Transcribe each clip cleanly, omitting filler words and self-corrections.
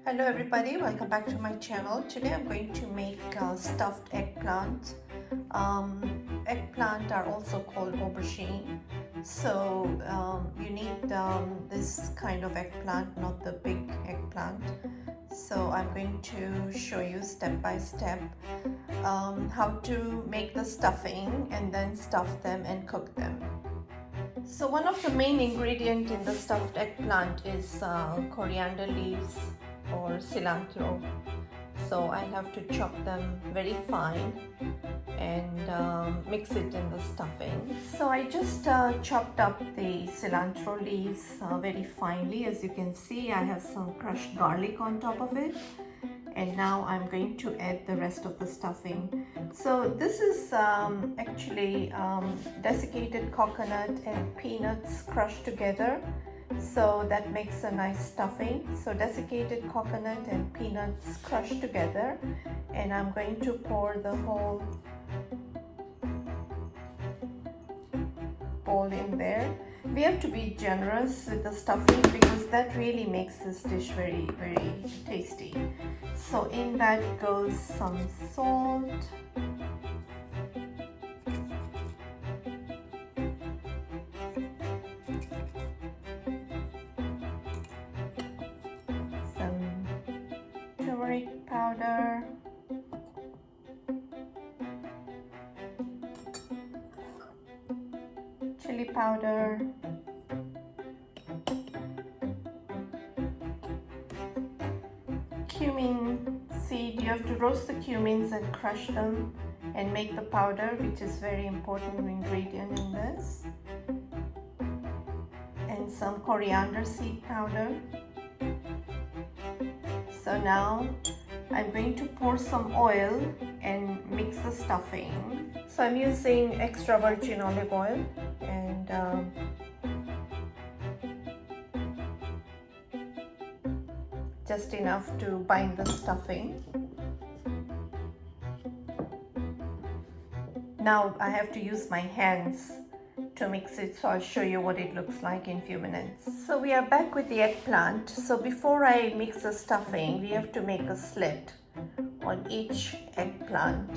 Hello everybody, welcome back to my channel. Today I'm going to make stuffed eggplant. Eggplant are also called aubergine. So you need this kind of eggplant, not the big eggplant. So I'm going to show you step by step how to make the stuffing and then stuff them and cook them. So one of the main ingredients in the stuffed eggplant is coriander leaves or cilantro. So I have to chop them very fine and mix it in the stuffing. So I just chopped up the cilantro leaves very finely. As you can see, I have some crushed garlic on top of it. And now I'm going to add the rest of the stuffing. So this is actually desiccated coconut and peanuts crushed together. So that makes a nice stuffing. So desiccated coconut and peanuts crushed together. And I'm going to pour the whole bowl in there. We have to be generous with the stuffing because that really makes this dish very, very tasty. So in that goes some salt, some turmeric powder, chili powder, cumin seed. You have to roast the cumins and crush them and make the powder, which is very important ingredient in this, and some coriander seed powder. So now I'm going to pour some oil and mix the stuffing. So I'm using extra virgin olive oil and just enough to bind the stuffing. Now I have to use my hands to mix it, so I'll show you what it looks like in a few minutes. So we are back with the eggplant. So before I mix the stuffing, we have to make a slit on each eggplant.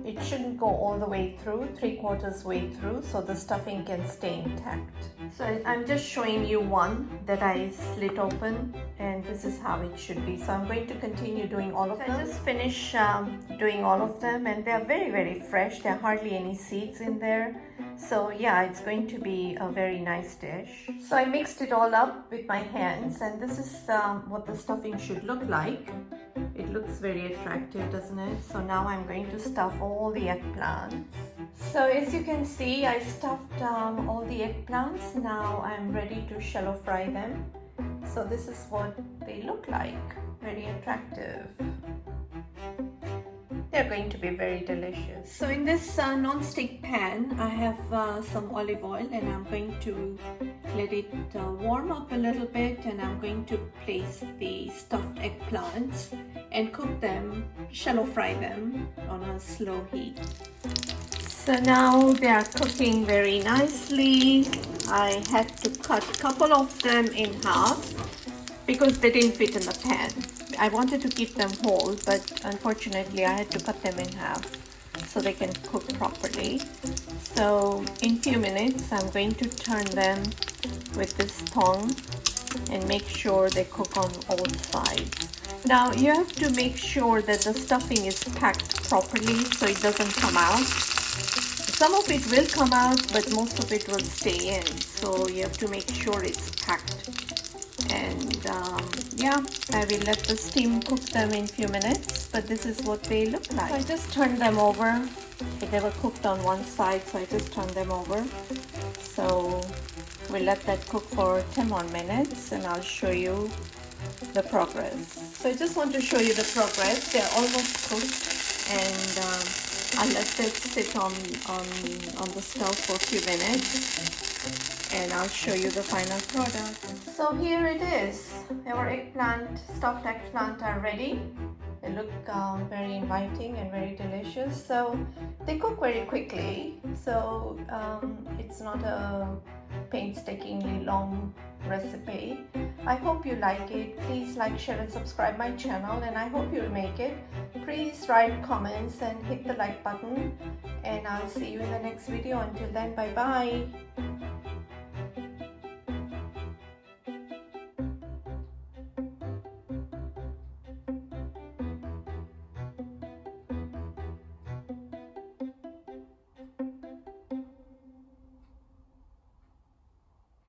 It shouldn't go all the way through, 3/4 way through, so the stuffing can stay intact. So I'm just showing you one that I slit open, and this is how it should be. So I'm going to continue doing all of them. I just finished doing all of them, and they're very, very fresh. There are hardly any seeds in there. So yeah, it's going to be a very nice dish. So I mixed it all up with my hands, and this is what the stuffing should look like. It looks very attractive, doesn't it? So now I'm going to stuff all the eggplants. So as you can see, I stuffed all the eggplants. Now I'm ready to shallow fry them. So this is what they look like, very attractive. They're going to be very delicious. So in this non-stick pan, I have some olive oil, and I'm going to let it warm up a little bit, and I'm going to place the stuffed eggplants and cook them, shallow fry them on a slow heat. So now they are cooking very nicely. I had to cut a couple of them in half because they didn't fit in the pan. I wanted to keep them whole, but unfortunately I had to cut them in half so they can cook properly. So in few minutes I'm going to turn them with this tongue and make sure they cook on all sides. Now you have to make sure that the stuffing is packed properly so it doesn't come out. Some of it will come out, but most of it will stay in. So you have to make sure it's packed. And yeah, I will let the steam cook them in a few minutes, but this is what they look like. So I just turned them over. They were cooked on one side, so I just turned them over. So we'll let that cook for 10 more minutes, and I'll show you the progress. So I just want to show you the progress. They're almost cooked, and I'll let this sit on the stove for a few minutes, and I'll show you the final product. So here it is. Our stuffed eggplant are ready. They look very inviting and very delicious. So they cook very quickly. So it's not a painstakingly long recipe. I hope you like it. Please like, share and subscribe my channel, and I hope you'll make it. Please write comments and hit the like button, and I'll see you in the next video. Until then, bye bye.